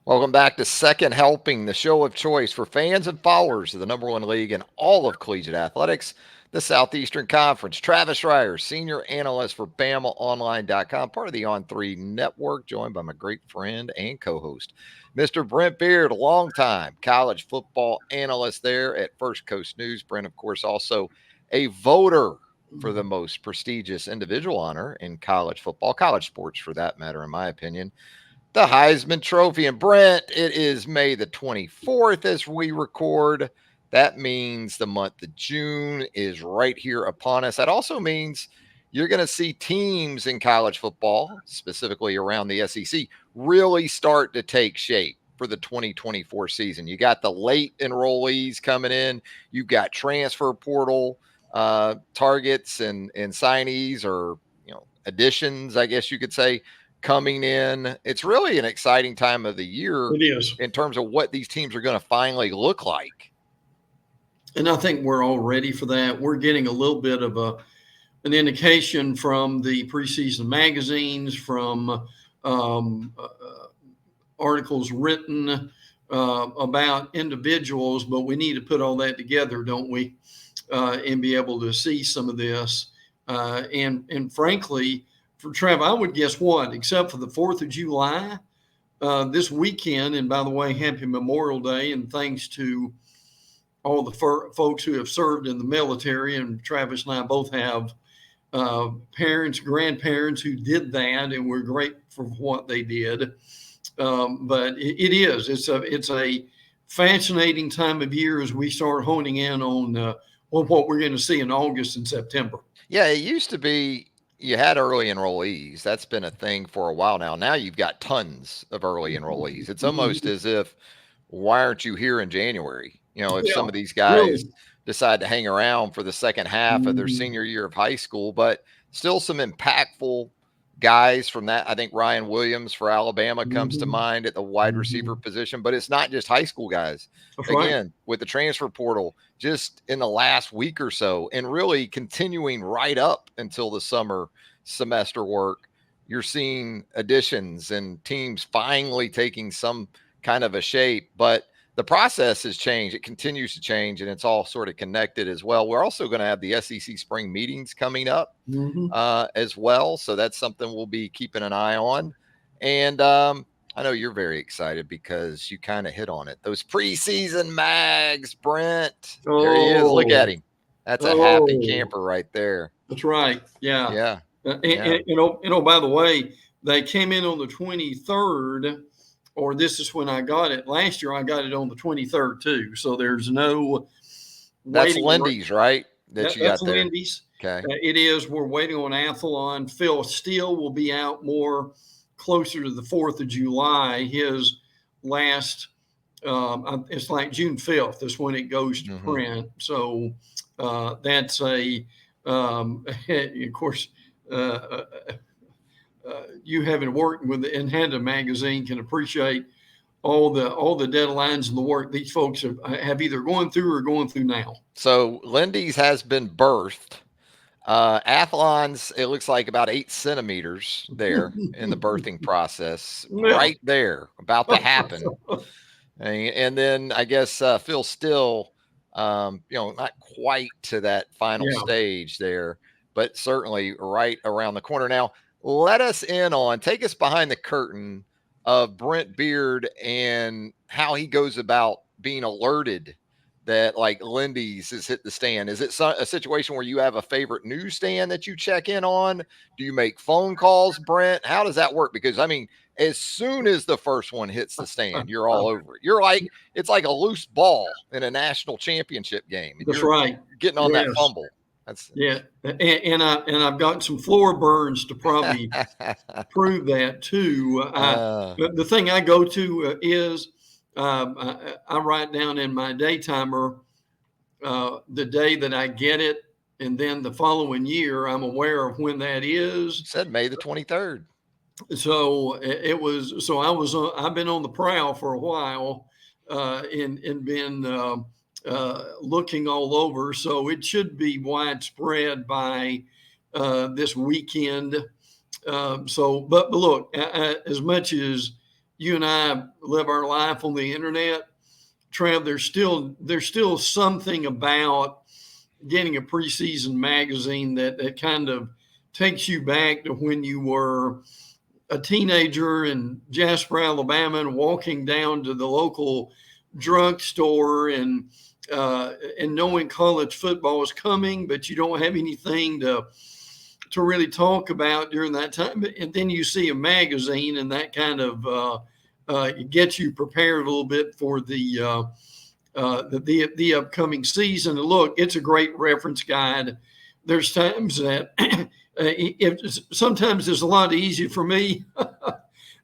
Welcome back to Second Helping, the show of choice for fans and followers of the number one league in all of collegiate athletics, the Southeastern Conference. Travis Reier, senior analyst for BamaOnline.com, part of the On3 network, joined by my great friend and co-host, Mr. Brent Beaird, longtime college football analyst there at First Coast News. Brent, of course, also a voter for the most prestigious individual honor in college football, college sports for that matter, in my opinion, the Heisman Trophy. And Brent, it is May the 24th as we record. That means the month of June is right here upon us. That also means you're going to see teams in college football, specifically around the SEC, really start to take shape for the 2024 season. You got the late enrollees coming in. You've got transfer portal targets and signees, or additions, I guess you could say, coming in. It's really an exciting time of the year. It is, in terms of what these teams are going to finally look like. And I think we're all ready for that. We're getting a little bit of an indication from the preseason magazines, from articles written about individuals, but we need to put all that together, don't we? And be able to see some of this. And frankly, for Trev, I would guess what, except for the 4th of July, this weekend, and by the way, happy Memorial Day, and thanks to all the folks who have served in the military, and Travis and I both have parents, grandparents who did that, and we're grateful for what they did. But it's a fascinating time of year as we start honing in on what we're going to see in August and September. Yeah, it used to be you had early enrollees. That's been a thing for a while now. Now you've got tons of early enrollees. It's almost as if, why aren't you here in January? If some of these guys decide to hang around for the second half of their senior year of high school, but still some impactful guys from that. I think Ryan Williams for Alabama comes to mind at the wide receiver position, but it's not just high school guys. That's Again, right. with the transfer portal, just in the last week or so, and really continuing right up until the summer semester work, you're seeing additions and teams finally taking some kind of a shape. But the process has changed. It continues to change, and it's all sort of connected as well. We're also going to have the SEC spring meetings coming up as well. So that's something we'll be keeping an eye on. And I know you're very excited because you kind of hit on it. Those preseason mags, Brent. There he is. Look at him. That's a happy camper right there. That's right. Yeah. Yeah. And by the way, they came in on the 23rd. Or this is when I got it. Last year, I got it on the 23rd, too. So there's no That's Lindy's, right? That's got there. Lindy's. Okay. It is. We're waiting on Athlon. Phil Steele will be out more closer to the 4th of July. His last, it's like June 5th is when it goes to print. So that's of course, you having worked with the Inhanda magazine can appreciate all the deadlines and the work these folks have either going through or going through now. So Lindy's has been birthed. Athlon's, it looks like about 8 centimeters there in the birthing process, right there, about to happen. And then I guess Phil Steele, not quite to that final stage there, but certainly right around the corner. Now, let us take us behind the curtain of Brent Beaird and how he goes about being alerted that like Lindy's has hit the stand. Is it a situation where you have a favorite newsstand that you check in on? Do you make phone calls, Brent? How does that work? Because I mean, as soon as the first one hits the stand, you're all over it. It's like a loose ball in a national championship game. That's right. Getting on that fumble. And I've got some floor burns to probably prove that too. The thing I go to is I write down in my day timer the day that I get it, and then the following year I'm aware of when that is. You said May the 23rd. So I've been on the prowl for a while and been looking all over. So it should be widespread by this weekend. But look, as much as you and I live our life on the internet, Trav, there's still something about getting a preseason magazine that kind of takes you back to when you were a teenager in Jasper, Alabama, and walking down to the local drugstore and knowing college football is coming, but you don't have anything to really talk about during that time. And then you see a magazine, and that kind of gets you prepared a little bit for the upcoming season. And look, it's a great reference guide. There's times that sometimes it's a lot easier for me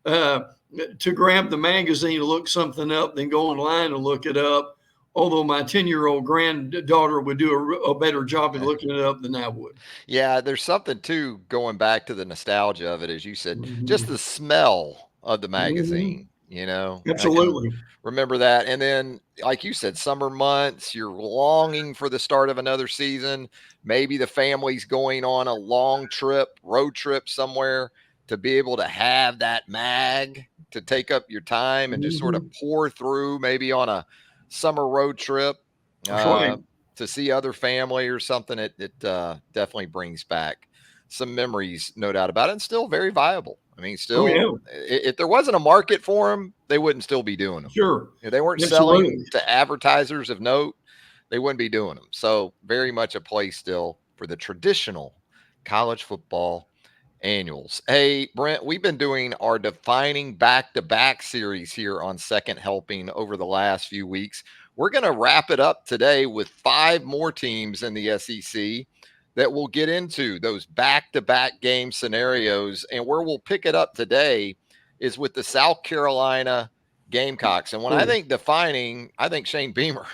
to grab the magazine and look something up than go online and look it up. Although my 10-year-old granddaughter would do a better job of looking it up than I would. Yeah, there's something too going back to the nostalgia of it, as you said, just Mm-hmm. the smell of the Mm-hmm. magazine. I can Absolutely. remember that. And then, like you said, summer months, you're longing for the start of another season. Maybe the family's going on a long trip, road trip somewhere, to be able to have that mag to take up your time and just sort of Mm-hmm. pour through, maybe on a summer road trip. That's right. Uh, to see other family or something, it definitely brings back some memories, no doubt about it, and still very viable. I mean, Oh still, yeah. if there wasn't a market for them, they wouldn't still be doing them. Sure. If they weren't selling Absolutely. to advertisers of note, they wouldn't be doing them. So, very much a place still for the traditional college football annuals. Hey, Brent, we've been doing our defining back to back series here on Second Helping over the last few weeks. We're going to wrap it up today with 5 more teams in the SEC that we'll get into those back to back game scenarios. And where we'll pick it up today is with the South Carolina Gamecocks. And when I Oh, think defining, I think Shane Beamer.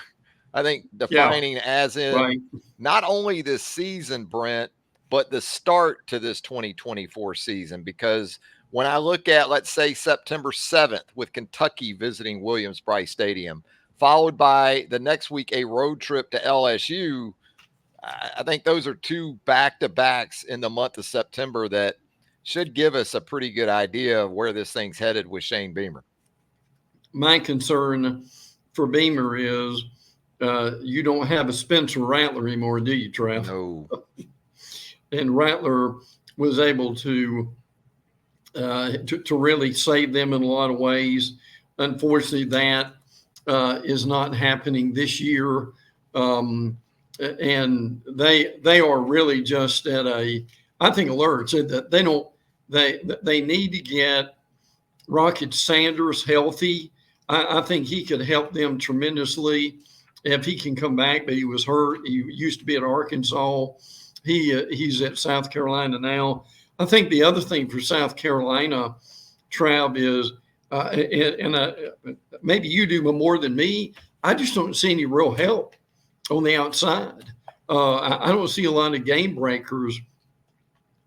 I think yeah. defining as in Right. not only this season, Brent, but the start to this 2024 season. Because when I look at, let's say, September 7th with Kentucky visiting Williams-Brice Stadium, followed by the next week a road trip to LSU, I think those are 2 back-to-backs in the month of September that should give us a pretty good idea of where this thing's headed with Shane Beamer. My concern for Beamer is you don't have a Spencer Rattler anymore, do you, Trav? No. And Rattler was able to really save them in a lot of ways. Unfortunately, that is not happening this year, and they are really just at a, I think, alerts that they need to get Rocket Sanders healthy. I think he could help them tremendously if he can come back. But he was hurt. He used to be at Arkansas. He's at South Carolina now. I think the other thing for South Carolina, Trav, is maybe you do more than me. I just don't see any real help on the outside. I don't see a lot of game breakers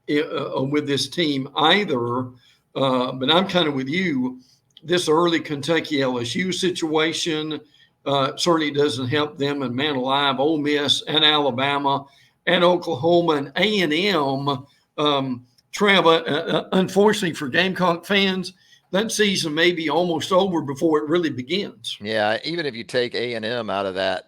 with this team either. But I'm kind of with you. This early Kentucky LSU situation certainly doesn't help them. And man alive, Ole Miss and Alabama and Oklahoma and A&M. Unfortunately for Gamecock fans, that season may be almost over before it really begins. Yeah, even if you take A&M out of that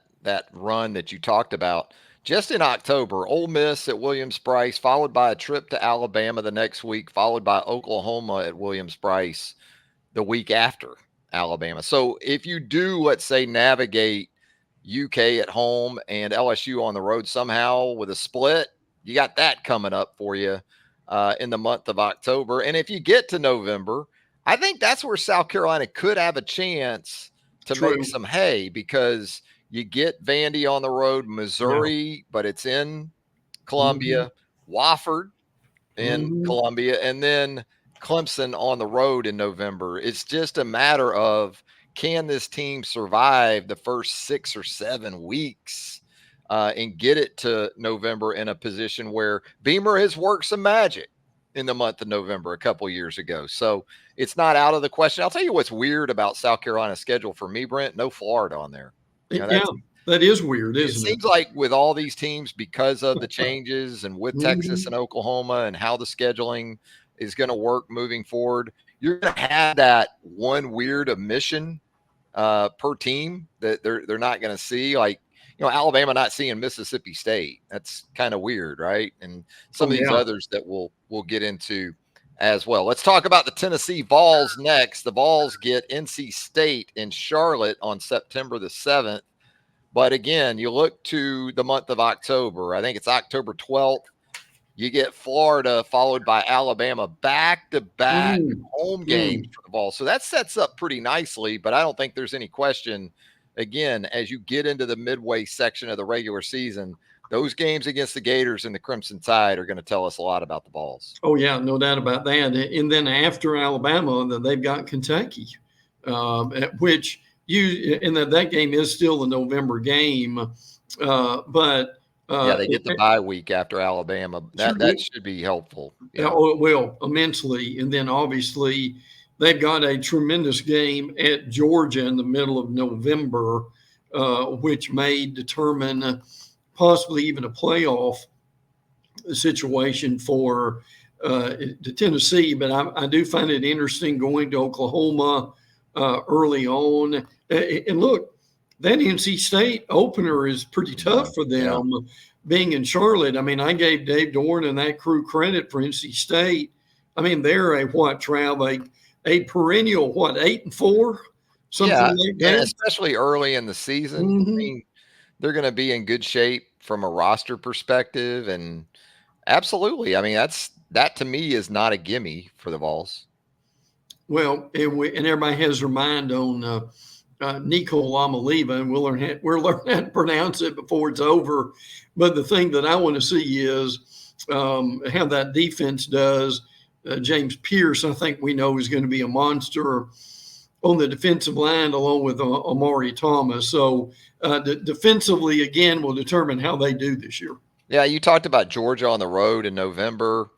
run that you talked about, just in October, Ole Miss at Williams-Brice, followed by a trip to Alabama the next week, followed by Oklahoma at Williams-Brice the week after Alabama. So if you do, let's say, navigate UK at home and LSU on the road somehow with a split, you got that coming up for you in the month of October. And if you get to November, I think that's where South Carolina could have a chance to make True. some hay, because you get Vandy on the road, Yeah. Missouri, but it's in Mm-hmm. Columbia, Wofford in Mm-hmm. Columbia, and then Clemson on the road in November. It's just a matter of, can this team survive the first 6 or 7 weeks and get it to November in a position where Beamer has worked some magic in the month of November a couple years ago. So it's not out of the question. I'll tell you what's weird about South Carolina's schedule for me, Brent. No Florida on there. Yeah, That's, that is weird, it isn't it? seems like with all these teams, because of the changes and with Texas Mm-hmm. and Oklahoma and how the scheduling is going to work moving forward, you're going to have that one weird omission per team that they're not going to see. Like, Alabama not seeing Mississippi State. That's kind of weird, right? And some Oh, of these yeah. others that we'll get into as well. Let's talk about the Tennessee Vols next. The Vols get NC State in Charlotte on September the 7th. But again, you look to the month of October. I think it's October 12th. You get Florida followed by Alabama, back-to-back Mm, home games mm. for the Vols. So that sets up pretty nicely, but I don't think there's any question, again, as you get into the midway section of the regular season, those games against the Gators and the Crimson Tide are going to tell us a lot about the Vols. Oh, yeah, no doubt about that. And then after Alabama, they've got Kentucky, which that game is still a November game, but Yeah, they get the bye week after Alabama. That should be helpful. Yeah. oh, it will immensely. And then obviously they've got a tremendous game at Georgia in the middle of November, which may determine possibly even a playoff situation for to Tennessee. But I do find it interesting going to Oklahoma early on. And look, that NC State opener is pretty tough for Yeah. them. Being in Charlotte, I mean, I gave Dave Dorn and that crew credit for NC State. I mean, they're a perennial 8-4, something Yeah, like and that. especially early in the season. I Mm-hmm. mean, they're going to be in good shape from a roster perspective, and absolutely. I mean, that to me is not a gimme for the Vols. Well, and everybody has their mind on Nico Lamaliva, and we'll learn how to pronounce it before it's over. But the thing that I want to see is how that defense does. James Pierce, I think we know, is going to be a monster on the defensive line along with Amari Thomas. So defensively, again, will determine how they do this year. Yeah, you talked about Georgia on the road in November.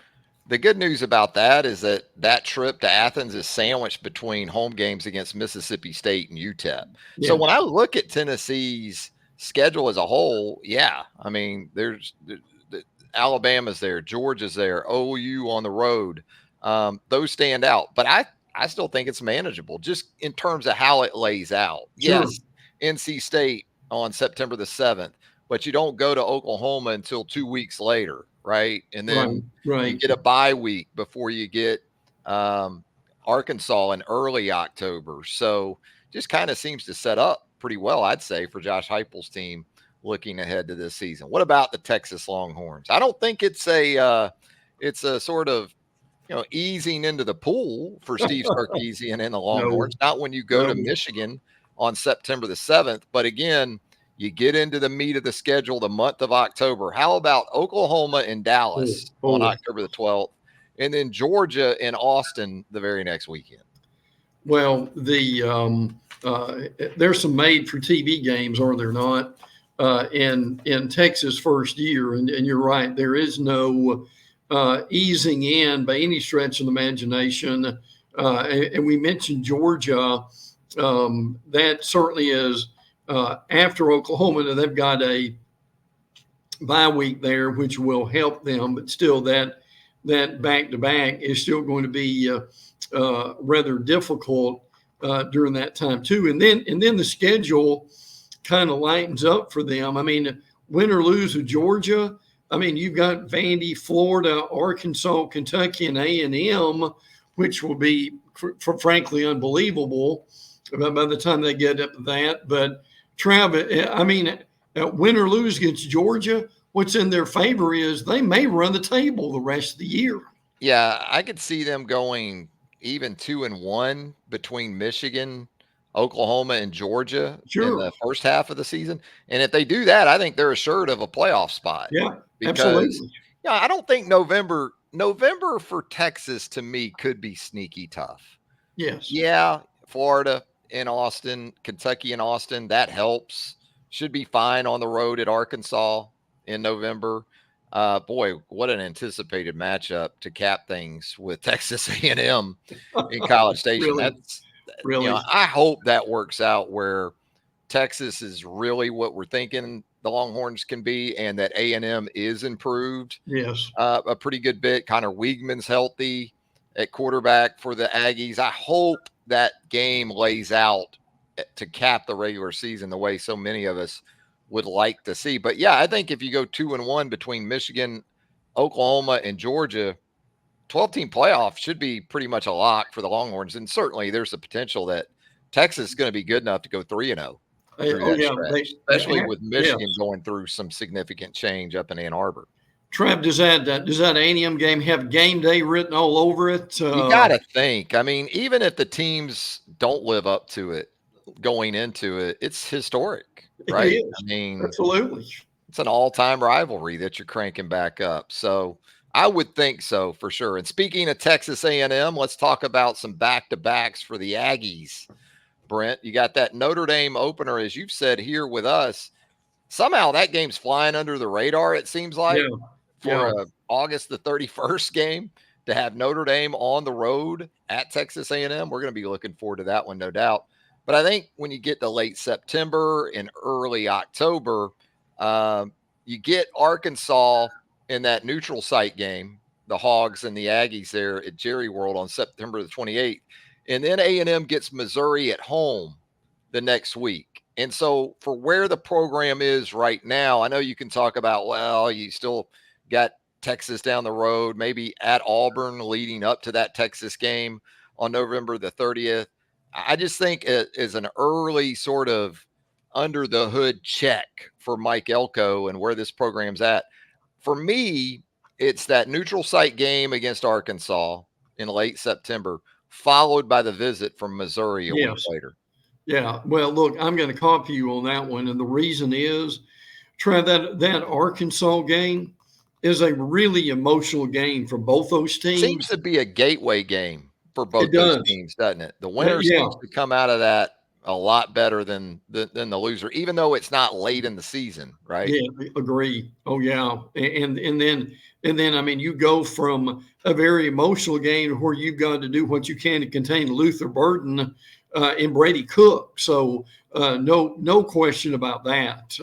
The good news about that is that trip to Athens is sandwiched between home games against Mississippi State and UTEP. So Yes, when I look at Tennessee's schedule as a whole, yeah, I mean, Alabama's there, Georgia's there, OU on the road. Those stand out, but I still think it's manageable just in terms of how it lays out. sure. Yes, NC State on September the 7th, but you don't go to Oklahoma until 2 weeks later, right? And Right, then you right. get a bye week before you get um, Arkansas in early October. So just kind of seems to set up pretty well, I'd say, for Josh Heupel's team looking ahead to this season. What about the Texas Longhorns? I don't think it's a sort of easing into the pool for Steve Sarkisian and the No, Longhorns. Not when you go no. to Michigan on September the 7th, but again, you get into the meat of the schedule the month of October. How about Oklahoma and Oh, Dallas on oh. October the 12th, and then Georgia and Austin the very next weekend? Well, there's some made for TV games, are there not? In Texas first year, and you're right, there is no easing in by any stretch of the imagination. And we mentioned Georgia. That certainly is after Oklahoma. Now they've got a bye week there, which will help them, but still that back to back is still going to be rather difficult during that time too. And then the schedule kind of lightens up for them. I mean, win or lose with Georgia. I mean, you've got Vandy, Florida, Arkansas, Kentucky, and A&M, which will be, frankly, unbelievable by the time they get up to that. But Travis, I mean, win or lose against Georgia, what's in their favor is they may run the table the rest of the year. Yeah, I could see them going even 2-1 between Michigan, Oklahoma, and Georgia in Sure. the first half of the season. And if they do that, I think they're assured of a playoff spot Yeah, because absolutely. I don't think November for Texas to me could be sneaky tough. Yes. Yeah, Florida and Austin, Kentucky and Austin, that helps. Should be fine on the road at Arkansas in November. Boy, what an anticipated matchup to cap things with Texas A&M in College Station. Really, That's really. I hope that works out where Texas is really what we're thinking the Longhorns can be, and that A&M is improved Yes. a pretty good bit. Connor Weigman's healthy. at quarterback for the Aggies. I hope that game lays out to cap the regular season the way so many of us would like to see. But yeah, I think if you go 2-1 between Michigan, Oklahoma, and Georgia, 12-team playoff should be pretty much a lock for the Longhorns. And certainly there's the potential that Texas is going to be good enough to go 3-0 through Oh that yeah, stretch, especially with yes. Michigan going through some significant change up in Ann Arbor. Trav, does that A&M game have game day written all over it? You got to think. I mean, even if the teams don't live up to it going into it, it's historic, right? It is. I mean, Absolutely. it's an all-time rivalry that you're cranking back up. So I would think so for sure. And speaking of Texas A&M, let's talk about some back-to-backs for the Aggies. Brent, you got that Notre Dame opener, as you've said here with us. Somehow that game's flying under the radar, it seems like, for a August the 31st game to have Notre Dame on the road at Texas A&M. We're going to be looking forward to that one, no doubt. But I think when you get to late September and early October, you get Arkansas in that neutral site game, the Hogs and the Aggies there at Jerry World on September the 28th. And then A&M gets Missouri at home the next week. And so for where the program is right now, I know you can talk about, well, you still got Texas down the road, maybe at Auburn leading up to that Texas game on November the 30th. I just think it is an early sort of under the hood check for Mike Elko and where this program's at. For me, it's that neutral site game against Arkansas in late September, followed by the visit from Missouri a week later. Yeah. Well, look, I'm going to copy you on that one. And the reason is, Trey, that Arkansas game is a really emotional game for both those teams. Seems to be a gateway game for both those teams, doesn't it? The winner seems to come out of that a lot better than the loser, even though it's not late in the season, right? Yeah, agree. Oh yeah, and then I mean, you go from a very emotional game where you've got to do what you can to contain Luther Burden and Brady Cook. So no question about that.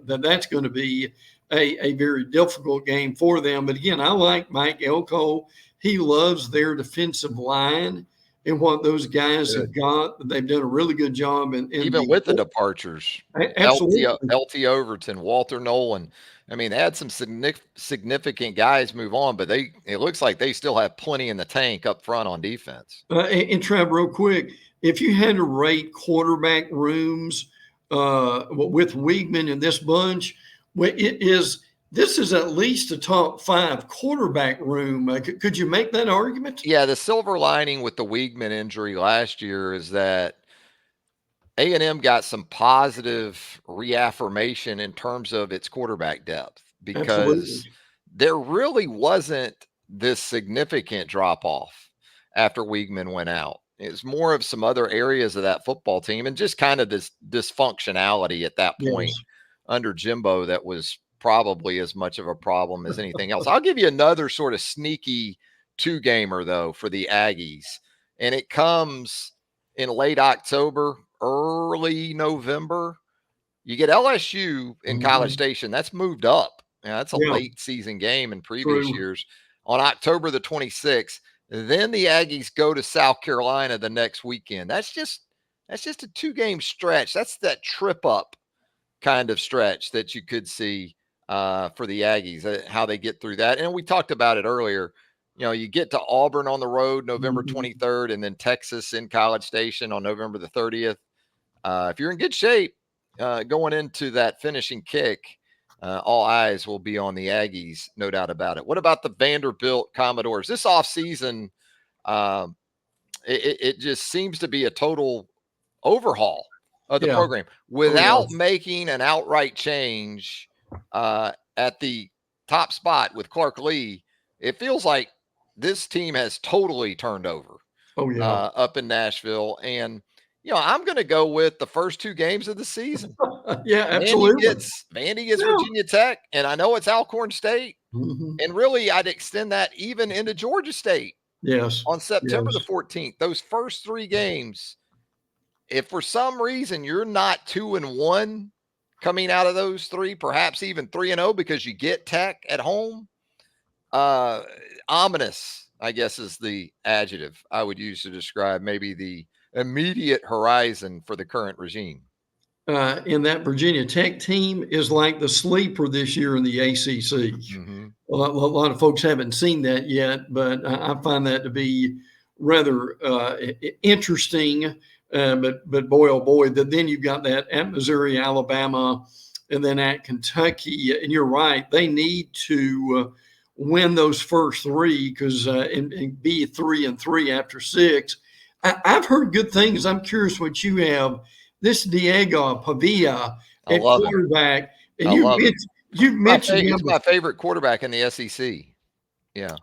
That's going to be a very difficult game for them. But again, I like Mike Elko. He loves their defensive line and what those guys have got. They've done a really good job. And even with the departures, LT Overton, Walter Nolan. I mean, they had some significant guys move on, but it looks like they still have plenty in the tank up front on defense. And Trav, real quick, if you had to rate quarterback rooms with Weigman and this bunch, this is at least a top 5 quarterback room. Could you make that argument? Yeah, the silver lining with the Weigman injury last year is that A&M got some positive reaffirmation in terms of its quarterback depth because there really wasn't this significant drop off after Weigman went out. It's more of some other areas of that football team and just kind of this dysfunctionality at that point under Jimbo that was probably as much of a problem as anything else. I'll give you another sort of sneaky 2-gamer though for the Aggies, and it comes in late October, early November. You get LSU in College Station. That's moved up. That's a late season game in previous years. On October the 26th, then the Aggies go to South Carolina the next weekend. That's just a 2-game stretch. That's that trip up kind of stretch that you could see for the Aggies, how they get through that. And we talked about it earlier. You get to Auburn on the road November 23rd, and then Texas in College Station on November the 30th. If you're in good shape going into that finishing kick, all eyes will be on the Aggies, no doubt about it. What about the Vanderbilt Commodores? This offseason, it just seems to be a total overhaul of the program without making an outright change at the top spot with Clark Lee. It feels like this team has totally turned over up in Nashville. And, I'm going to go with the first 2 games of the season. Absolutely. Vandy gets Virginia Tech, and I know it's Alcorn State. And really, I'd extend that even into Georgia State. On September the 14th. Those first 3 games, if for some reason you're not 2-1 coming out of those 3, perhaps even 3-0 because you get Tech at home, ominous I guess, is the adjective I would use to describe maybe the immediate horizon for the current regime. In that Virginia Tech team is like the sleeper this year in the ACC. Mm-hmm. A lot of folks haven't seen that yet, but I find that to be rather interesting. But boy, oh boy, then you've got that at Missouri, Alabama, and then at Kentucky. And you're right, they need to win those first three because and be 3-3 after six. I've heard good things. I'm curious what you have. This Diego Pavia I at love him. quarterback, and I love him. you've mentioned him. He's my favorite quarterback in the SEC. Yeah.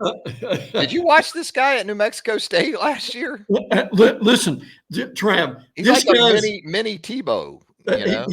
Did you Uh, watch this guy at New Mexico State last year? listen, Trav, He's this like a guy's mini Tebow, you know?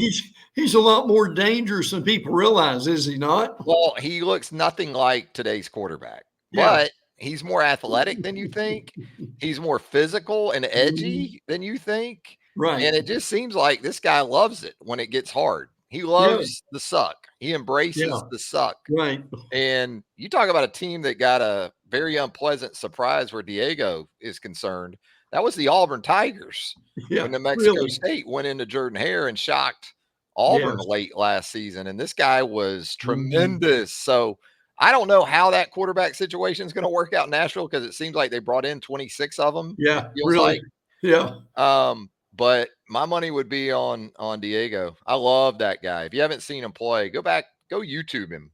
he's a lot more dangerous than people realize, is he not? Well, he looks nothing like today's quarterback, Yeah. but he's more athletic than you think. He's more physical and Mhm. edgy than you think. Right. And it just seems like this guy loves it when it gets hard. He Yeah. loves the suck. He embraces Yeah. the suck. Right. And you talk about a team that got a very unpleasant surprise where Diego is concerned. That was the Auburn Tigers Yeah. when New Mexico Really. State went into Jordan Hare and shocked Auburn Yes. late last season. And this guy was Mhm. tremendous. So I don't know how that quarterback situation is going to work out in Nashville because it seems like they brought in 26 of them. It Yeah. feels Really. like. Yeah. But my money would be on Diego. I love that guy. If you haven't seen him play, go back, go YouTube him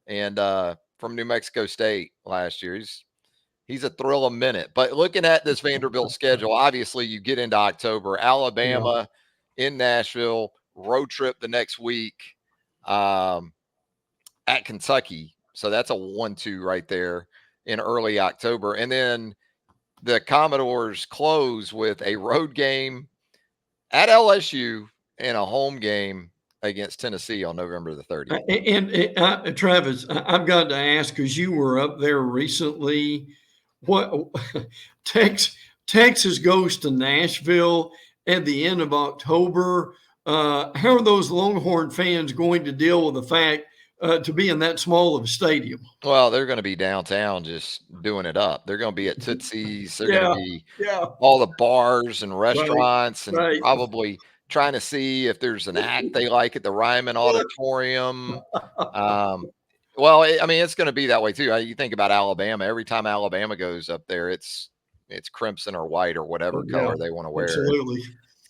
and from New Mexico State last year. He's a thrill a minute. But looking at this Vanderbilt schedule, obviously you get into October, Yeah. Alabama in Nashville, road trip the next week um, at Kentucky. So that's a 1-2 right there in early October. And then the Commodores close with a road game at LSU and a home game against Tennessee on November the 30th. Travis, I've got to ask because you were up there recently. What Texas goes to Nashville at the end of October? How are those Longhorn fans going to deal with the fact to be in that small of a stadium? Well, they're going to be downtown just doing it up. They're going to be at Tootsie's. They're going to Yeah, be yeah, all the bars and right, restaurants and right. probably trying to see if there's an act they like at the Ryman Auditorium. Um, well, I mean, it's going to be that way too. You think about Alabama. Every time Alabama goes up there, it's crimson or white or whatever Yeah, color they want to wear. It's absolutely.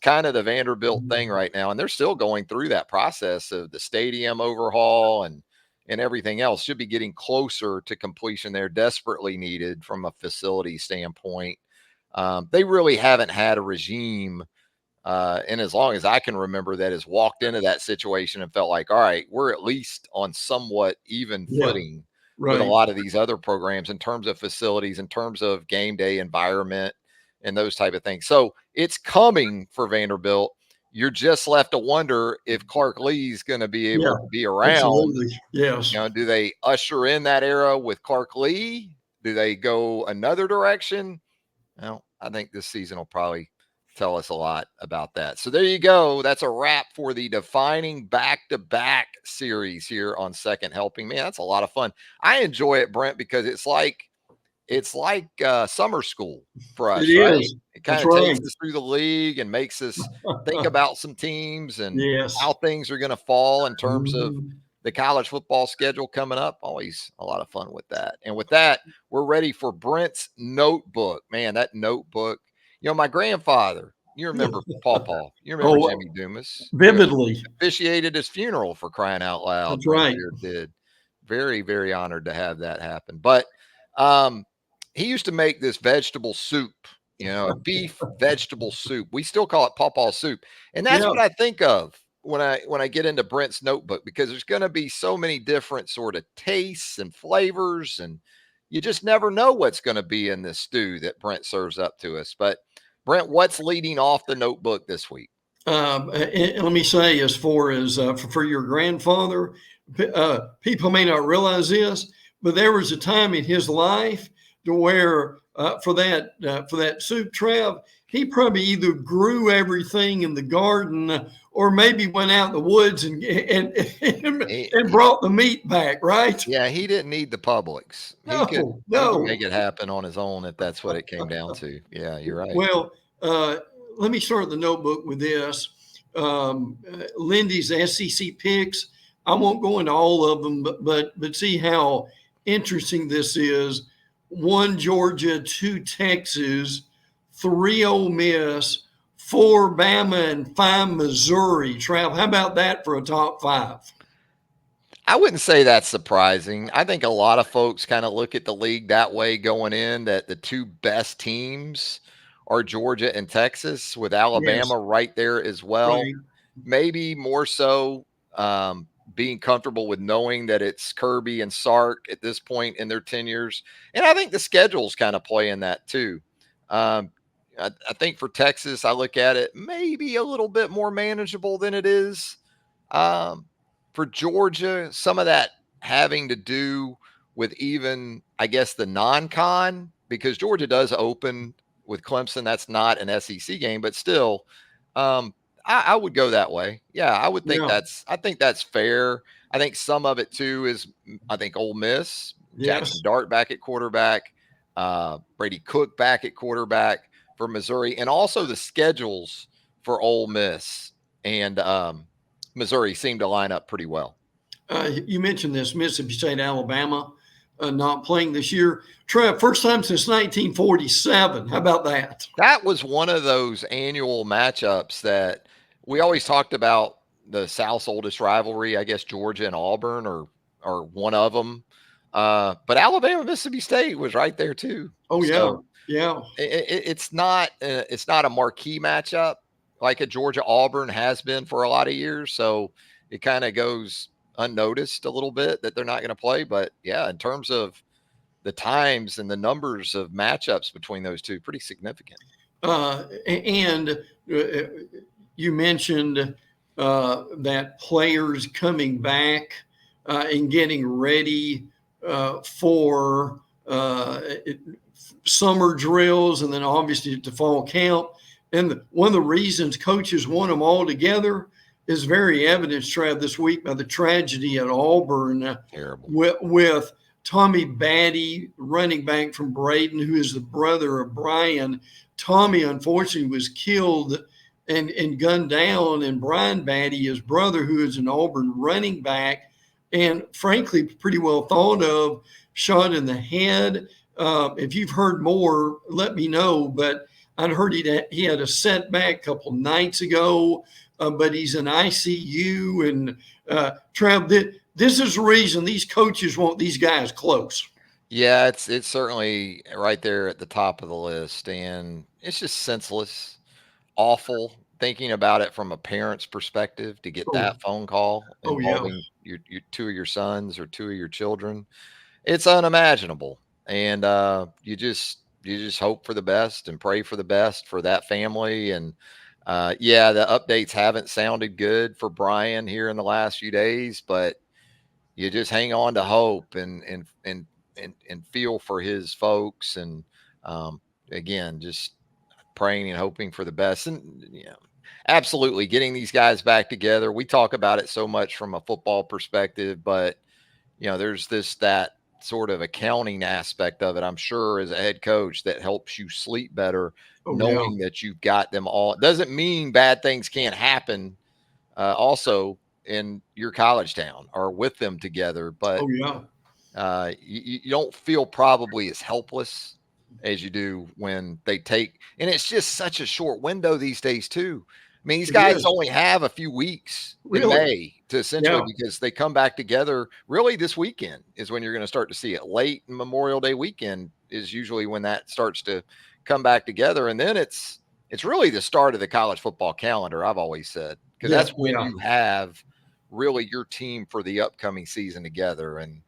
kind of the Vanderbilt thing right now, and they're still going through that process of the stadium overhaul and everything else. Should be getting closer to completion. They're desperately needed from a facility standpoint. They really haven't had a regime, and as long as I can remember, that has walked into that situation and felt like, all right, we're at least on somewhat even Yeah, footing with a right. lot of these other programs in terms of facilities, in terms of game day environment, and those type of things. So it's coming for Vanderbilt. You're just left to wonder if Clark Lee's going to be Yeah, able to be around. absolutely. Yes. Do they usher in that era with Clark Lee? Do they go another direction? Well, I think this season will probably tell us a lot about that. So there you go. That's a wrap for the defining back-to-back series here on Second Helping. Man, that's a lot of fun. I enjoy it, Brent, because it's like summer school for It us, right? is. It kind That's of takes right. us through the league and makes us think about some teams and how Yes. things are going to fall in terms of Mhm. the college football schedule coming up. Always a lot of fun with that. And with that, we're ready for Brent's notebook. Man, that notebook. My grandfather, you remember Paw. You remember Oh, Jimmy Dumas. You vividly. officiated his funeral for crying out loud. That's Brent right. Beaird did. Very, very honored to have that happen. But um, he used to make this vegetable soup, a beef vegetable soup. We still call it pawpaw soup. And that's Yeah. what I think of when I get into Brent's notebook, because there's going to be so many different sort of tastes and flavors, and you just never know what's going to be in this stew that Brent serves up to us. But Brent, what's leading off the notebook this week? And let me say, as far as for your grandfather, people may not realize this, but there was a time in his life to where for that soup, Trav, he probably either grew everything in the garden or maybe went out in the woods and brought the meat back, right? Yeah, he didn't need the Publix. No, He could no. make it happen on his own if that's what it came down to. Yeah, you're right. Well, let me start the notebook with this. Lindy's SEC picks. I won't go into all of them, but see how interesting this is. 1 Georgia, 2 Texas, 3 Ole Miss, 4 Bama, and 5 Missouri. Trav, how about that for a top 5? I wouldn't say that's surprising. I think a lot of folks kind of look at the league that way going in, that the two best teams are Georgia and Texas, with Yes, Alabama right there as well. right. Maybe more so being comfortable with knowing that it's Kirby and Sark at this point in their tenures. And I think the schedules kind of play in that too. Um, I think for Texas, I look at it maybe a little bit more manageable than it is. Um, for Georgia, some of that having to do with even, I guess, the non-con, because Georgia does open with Clemson. That's not an SEC game, but still, um, I would go that way. Yeah, Yeah. I think that's fair. I think some of it too is, I think Ole Miss, Jackson Yes. Dart back at quarterback, Brady Cook back at quarterback for Missouri, and also the schedules for Ole Miss and Missouri seem to line up pretty well. You mentioned this Mississippi State, Alabama not playing this year. Trev, first time since 1947. How about that? That was one of those annual matchups that we always talked about, the South's oldest rivalry, I guess Georgia and Auburn or one of them. But Alabama Mississippi State was right there too. Oh yeah, So yeah, it's not a marquee matchup like a Georgia Auburn has been for a lot of years. So it kind of goes unnoticed a little bit that they're not going to play. But yeah, in terms of the times and the numbers of matchups between those two, pretty significant. and you mentioned that players coming back and getting ready for summer drills, and then obviously to fall camp. And one of the reasons coaches want them all together is very evidenced, Trav, this week by the tragedy at Auburn Terrible. with Tommy Batty, running back from Braden, who is the brother of Brian. Tommy, unfortunately, was killed and gunned down, and Brian Batty, his brother, who is an Auburn running back, and frankly, pretty well thought of, shot in the head. If you've heard more, let me know. But I'd heard he had a setback a couple nights ago, but he's in ICU. And Trav, this is the reason these coaches want these guys close. Yeah, it's certainly right there at the top of the list, and it's just senseless, awful thinking about it from a parent's perspective to get Oh, that phone call oh yeah, involving your two of your sons or two of your children. It's unimaginable, and you just hope for the best and pray for the best for that family. And yeah, the updates haven't sounded good for Brian here in the last few days, but you just hang on to hope and feel for his folks. And again, just praying and hoping for the best. And absolutely getting these guys back together. We talk about it so much from a football perspective, but there's that sort of accounting aspect of it, I'm sure, as a head coach, that helps you sleep better, oh yeah, knowing that you've got them all. It doesn't mean bad things can't happen also in your college town or with them together, but oh yeah. you don't feel probably as helpless as you do when they take, and it's just such a short window these days too. I mean, these It guys is only have a few weeks in really, May to essentially, yeah, because they come back together. Really, this weekend is when you're going to start to see it. Late Memorial Day weekend is usually when that starts to come back together, and then it's really the start of the college football calendar. I've always said, because yeah, that's when yeah. you have really your team for the upcoming season together. And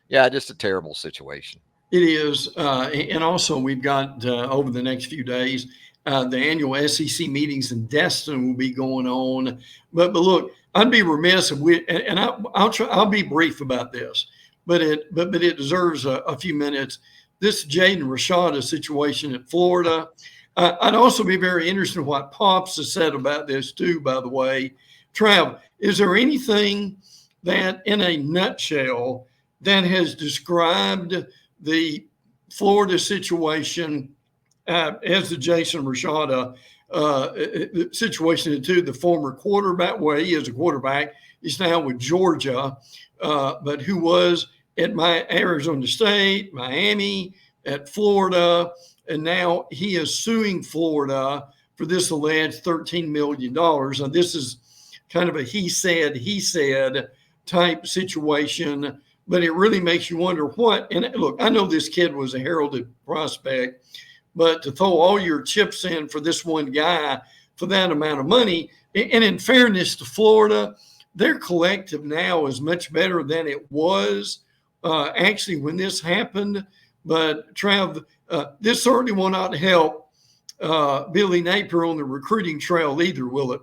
yeah, just a terrible situation. It is, and also we've got over the next few days the annual SEC meetings in Destin will be going on. But look, I'd be remiss if we, and I'll be brief about this, but it deserves a few minutes. This Jaden Rashada situation at Florida. I'd also be very interested in what Pops has said about this too, by the way. Trav, is there anything that in a nutshell that has described the Florida situation as the Jason Rashada situation too, the former quarterback, well, he is a quarterback. He's now with Georgia, but who was at my Arizona State, Miami, at Florida, and now he is suing Florida for this alleged $13 million. Now, this is kind of a he said type situation, but it really makes you wonder what. And look, I know this kid was a heralded prospect, but to throw all your chips in for this one guy for that amount of money, and in fairness to Florida, their collective now is much better than it was actually when this happened. But Trav, this certainly will not help Billy Napier on the recruiting trail either, will it?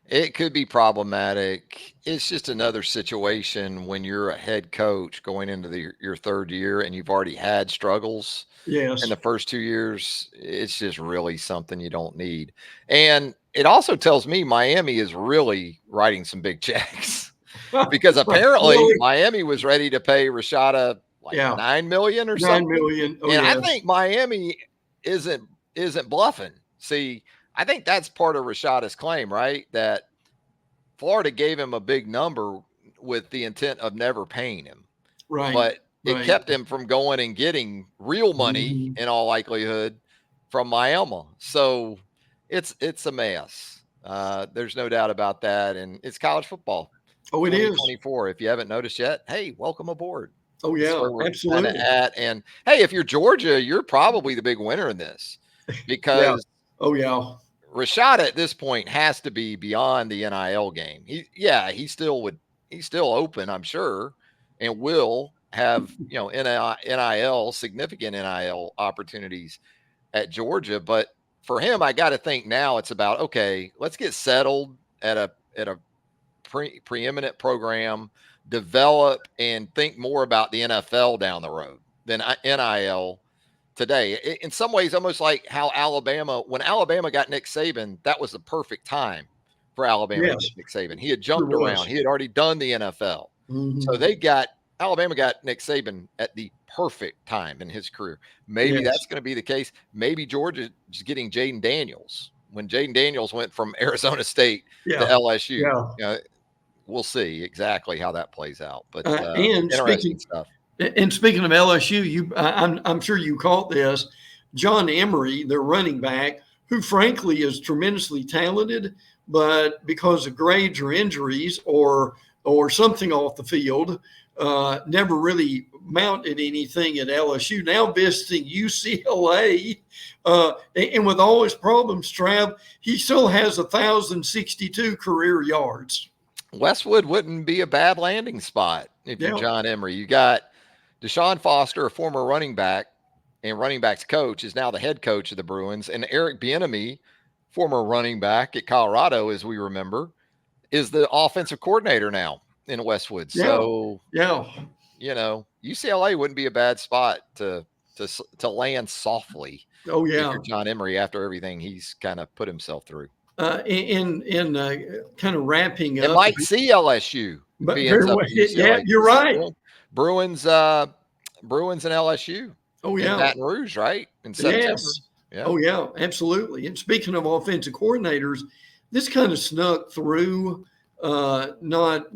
It could be problematic. It's just another situation when you're a head coach going into your third year and you've already had struggles in Yes. the first 2 years. It's just really something you don't need. And it also tells me Miami is really writing some big checks because apparently Really? Miami was ready to pay Rashada like Yeah. 9 million or 9 something. million. Oh, And I yes. think Miami isn't bluffing. See, I think that's part of Rashada's claim, right? That Florida gave him a big number with the intent of never paying him, Right. but it Right. kept him from going and getting real money Mhm. in all likelihood from Miami. So it's a mess. There's no doubt about that, and it's college football. Oh, it is. 2024. If you haven't noticed yet, hey, welcome aboard. Oh, This is yeah. where we're kind of Absolutely. at. And hey, if you're Georgia, you're probably the big winner in this Yeah. because Oh, yeah. Rashad at this point has to be beyond the NIL game. He's still open, I'm sure, and will have, NIL, significant NIL opportunities at Georgia. But for him, I got to think now it's about, okay, let's get settled at a preeminent program, develop and think more about the NFL down the road than NIL today. In some ways, almost like how when Alabama got Nick Saban, that was the perfect time for Alabama to Yes. get Nick Saban. He had Sure jumped around. was. He had already done the NFL. So Mhm. Alabama got Nick Saban at the perfect time in his career. Maybe Yes. that's going to be the case. Maybe Georgia is getting Jaden Daniels when Jaden Daniels went from Arizona State to Yeah. LSU. Yeah. We'll see exactly how that plays out. But And interesting stuff. speaking of LSU, I'm sure you caught this. John Emery, their running back, who frankly is tremendously talented, but because of grades or injuries or something off the field, never really mounted anything at LSU. Now visiting UCLA, and with all his problems, Trav, he still has 1,062 career yards. Westwood wouldn't be a bad landing spot if you're Yeah, John Emery. You got Deshaun Foster, a former running back and running backs coach, is now the head coach of the Bruins, and Eric Bieniemy, former running back at Colorado, as we remember, is the offensive coordinator now in Westwood. yeah, So yeah. UCLA wouldn't be a bad spot to land softly Oh, if yeah. you're John Emery after everything he's kind of put himself through. In kind of wrapping It up, might see LSU if but he ends very up well. at Yeah, UCLA. you're right. Bruins, Bruins and LSU Oh, in yeah. Baton Rouge, right? In September. Yes. Yeah. Oh, yeah, absolutely. And speaking of offensive coordinators, this kind of snuck through, not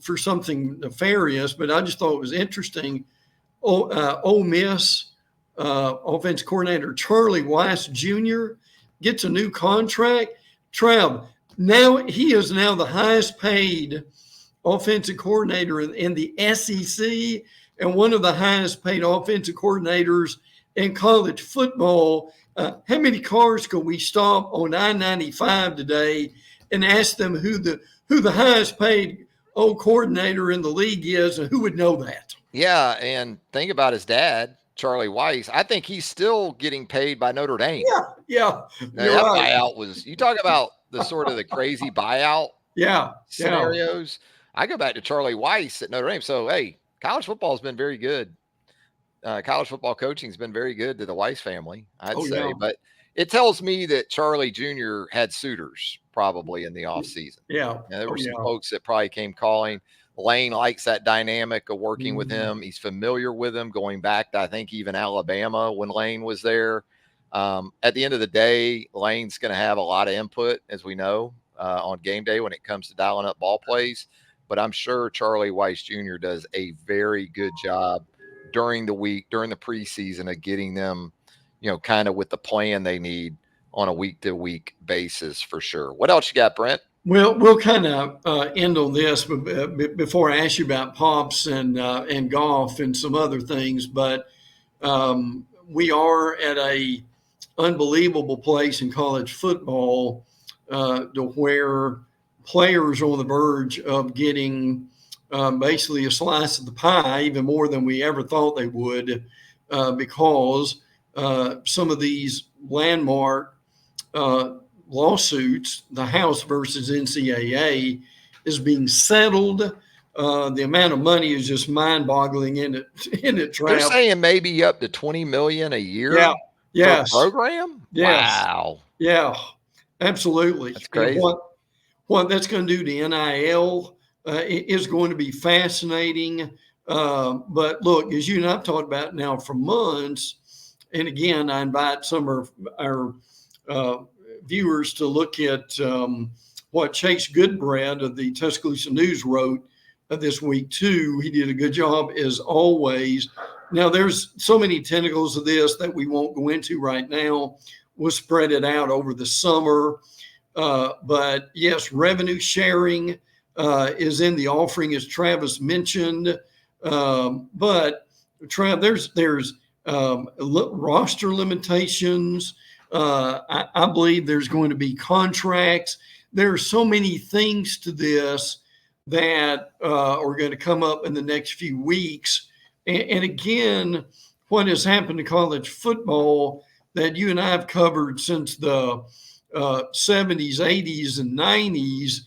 for something nefarious, but I just thought it was interesting. Ole Miss offensive coordinator Charlie Weiss Jr. gets a new contract. Trav, now he is now the highest paid offensive coordinator in the SEC and one of the highest paid offensive coordinators in college football. How many cars could we stop on I-95 today and ask them who the highest paid old coordinator in the league is, and who would know that? Yeah. And think about his dad, Charlie Weiss. I think he's still getting paid by Notre Dame. Yeah, yeah, Now, you're that right. buyout was, you talk about the sort of the crazy buyout Yeah, yeah. scenarios. I go back to Charlie Weiss at Notre Dame. So, hey, college football has been very good. College football coaching has been very good to the Weiss family, I'd Oh, yeah. say. But It tells me that Charlie Jr. had suitors probably in the offseason. Yeah. Now, there Oh were some yeah. folks that probably came calling. Lane likes that dynamic of working with Mhm. him. He's familiar with him going back to, I think, even Alabama when Lane was there. At the end of the day, Lane's going to have a lot of input, as we know, on game day when it comes to dialing up ball plays. But I'm sure Charlie Weiss Jr. does a very good job during the week, during the preseason, of getting them, kind of with the plan they need on a week to week basis for sure. What else you got, Brent? Well, we'll kind of end on this, but before I ask you about pops and golf and some other things, but we are at a unbelievable place in college football to where players are on the verge of getting basically a slice of the pie, even more than we ever thought they would, because some of these landmark uh, lawsuits, the House versus NCAA, is being settled. The amount of money is just mind-boggling in it. In it, They're Trav. saying maybe up to 20 million a Yeah. year per Yes. program. Yes. Wow, Yeah. Absolutely. that's And crazy. what that's going to do to NIL is going to be fascinating. But look, as you and I've talked about now for months, and again, I invite some of our uh, viewers to look at what Chase Goodbread of the Tuscaloosa News wrote this week too. He did a good job as always. Now, there's so many tentacles of this that we won't go into right now. We'll spread it out over the summer. But yes, revenue sharing is in the offering, as Travis mentioned. But Trav, there's roster limitations. I believe there's going to be contracts. There are so many things to this that are going to come up in the next few weeks. And again, what has happened to college football that you and I have covered since the 70s, 80s, and 90s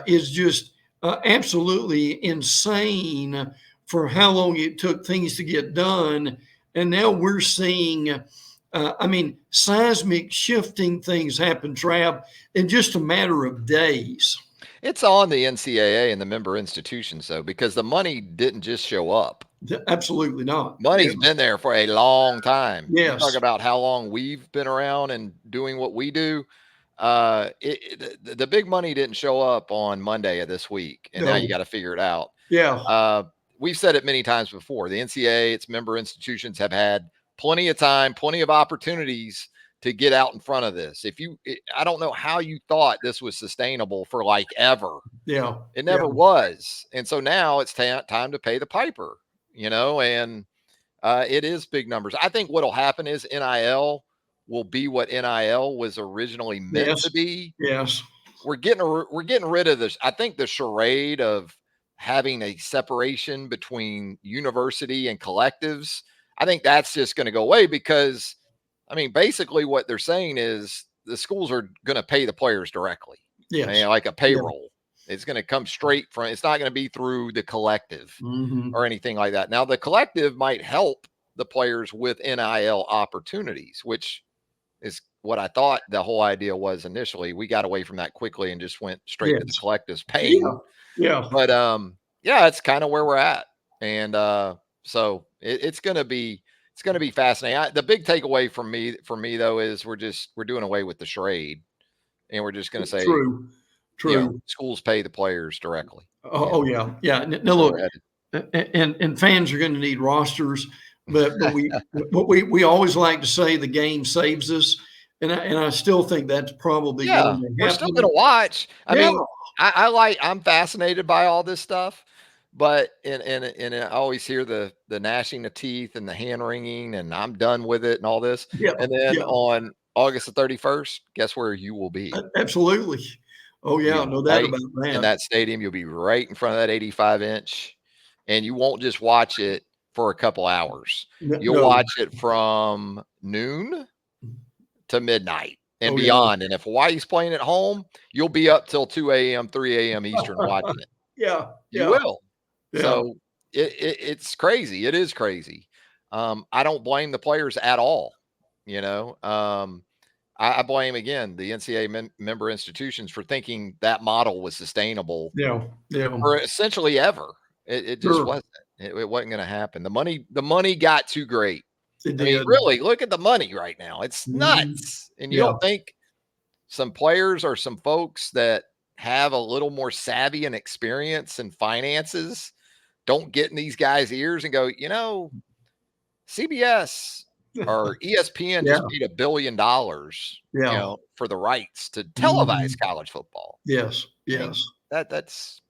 is just absolutely insane for how long it took things to get done. And now we're seeing, seismic shifting things happen, Trav, in just a matter of days. It's on the NCAA and the member institutions, though, because the money didn't just show up. Absolutely not. Yeah. Money's been there for a long time. You talk Yes. about how long we've been around and doing what we do. The big money didn't show up on Monday of this week, and now you No. got to figure it out. Yeah. Uh, we've said it many times before. The NCAA, its member institutions have had plenty of time, plenty of opportunities to get out in front of this. I don't know how you thought this was sustainable for like ever. Yeah. It Yeah. never was. And so now it's time to pay the piper, and it is big numbers. I think what'll happen is NIL will be what NIL was originally meant Yes. to be. Yes. We're getting rid of this. I think the charade of having a separation between university and collectives, I think that's just going to go away because, I mean, basically what they're saying is the schools are going to pay the players directly, Yes. like a Yeah. payroll. It's going to come straight from. It's not going to be through the collective Mm-hmm. or anything like that. Now, the collective might help the players with NIL opportunities, which is what I thought the whole idea was initially. We got away from that quickly and just went straight to the Yes. collectives Yeah. paying. Yeah. But yeah, it's kind of where we're at, and so it's gonna be fascinating. The big takeaway from me though is we're doing away with the charade, and we're just gonna say True. True. schools pay the players directly, Oh, yeah. Yeah. Now so we're look, headed. and fans are going to need rosters, but we always like to say the game saves us, and I still think that's probably Yeah, going to we're still gonna happen. watch. I Yeah. mean, I'm fascinated by all this stuff, but and I always hear the gnashing of teeth and the hand wringing, and I'm done with it and all this. Yeah. And then Yeah. on August the 31st, guess where you will be? Absolutely. Oh You'll yeah. be No doubt right about in that. that stadium. You'll be right in front of that 85-inch, and you won't just watch it for a couple hours. You'll No. watch it from noon to midnight and Oh yeah. beyond. And if Hawaii's playing at home, you'll be up till 2 a.m., 3 a.m. Eastern watching it. Yeah. You Yeah. will. Yeah. So it's crazy. It is crazy. I don't blame the players at all. You know, I blame again the NCAA member institutions for thinking that model was sustainable Yeah. Yeah. for essentially ever. It just Sure. wasn't. It wasn't going to happen. The money got too great. It I mean, did. really, look at the money right now. It's Mhm. nuts. And you Yeah. don't think some players or some folks that have a little more savvy and experience in finances don't get in these guys' ears and go, CBS or ESPN Yeah. just paid $1 billion, Yeah. for the rights to televise Mhm. college football. Yes. I mean, Yes. that's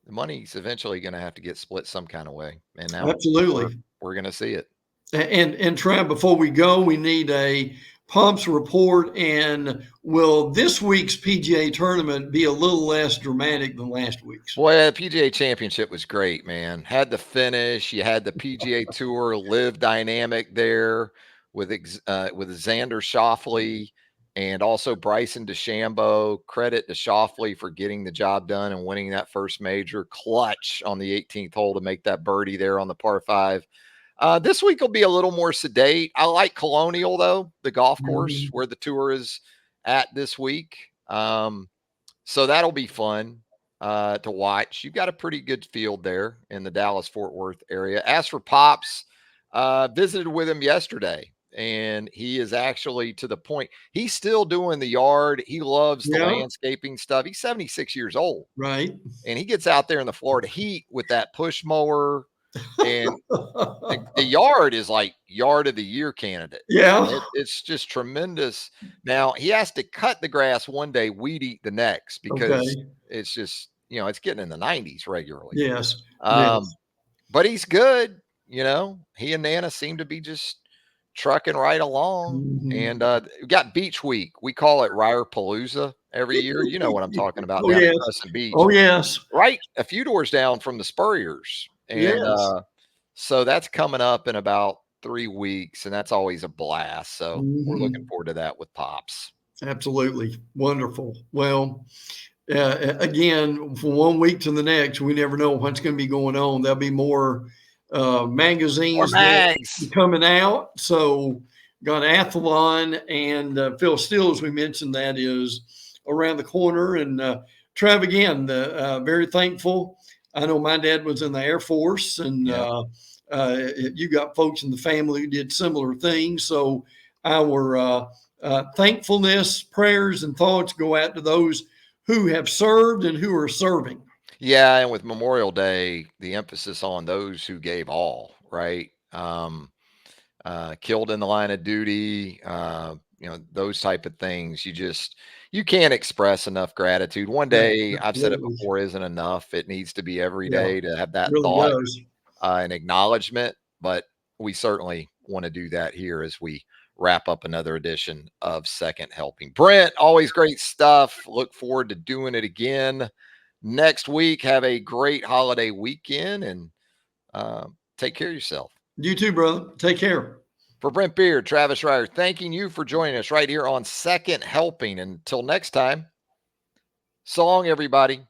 the money's eventually going to have to get split some kind of way. And now Absolutely. we're going to see it. And Trav, before we go, we need a pumps report. And will this week's PGA tournament be a little less dramatic than last week's? Boy, the PGA Championship was great, man. Had the finish. You had the PGA Tour live dynamic there with Xander Schauffele and also Bryson DeChambeau. Credit to Schauffele for getting the job done and winning that first major clutch on the 18th hole to make that birdie there on the par 5. This week will be a little more sedate. I like Colonial, though, the golf course Mhm. where the tour is at this week. So that'll be fun to watch. You've got a pretty good field there in the Dallas-Fort Worth area. As for Pops, visited with him yesterday, and he is actually to the point. He's still doing the yard. He loves the Yeah. landscaping stuff. He's 76 years old, Right. and he gets out there in the Florida heat with that push mower, and the yard is like yard of the year candidate. Yeah. It's just tremendous. Now he has to cut the grass one day, weed eat the next because Okay. it's just it's getting in the 90s regularly. Yes. Um, Yes. but he's good. He and Nana seem to be just trucking right along. Mhm. And we got Beach Week. We call it Reier Palooza every year. You know what I'm talking about Oh, down at yes. Crescent Beach, Oh, yes. right a few doors down from the Spurriers. And Yes. so that's coming up in about 3 weeks, and that's always a blast. So we're looking Mhm. forward to that with Pops. Absolutely. Wonderful. Well, again, from one week to the next, we never know what's going to be going on. There'll be more More magazines that be mags. coming out. So, got Athlon and Phil Steele, as we mentioned, that is around the corner. And Trav, again, very thankful. I know my dad was in the Air Force, and Yeah. you got folks in the family who did similar things. So, our thankfulness, prayers, and thoughts go out to those who have served and who are serving. Yeah, and with Memorial Day, the emphasis on those who gave all, right? Killed in the line of duty, those type of things. You can't express enough gratitude. One No, day, I've said it absolutely. before, isn't enough. It needs to be every Yeah, day to have that really thought does. and acknowledgement. But we certainly want to do that here as we wrap up another edition of Second Helping. Brent, always great stuff. Look forward to doing it again next week. Have a great holiday weekend and take care of yourself. You too, brother. Take care. For Brent Beaird, Travis Reier, thanking you for joining us right here on Second Helping. Until next time, so long, everybody.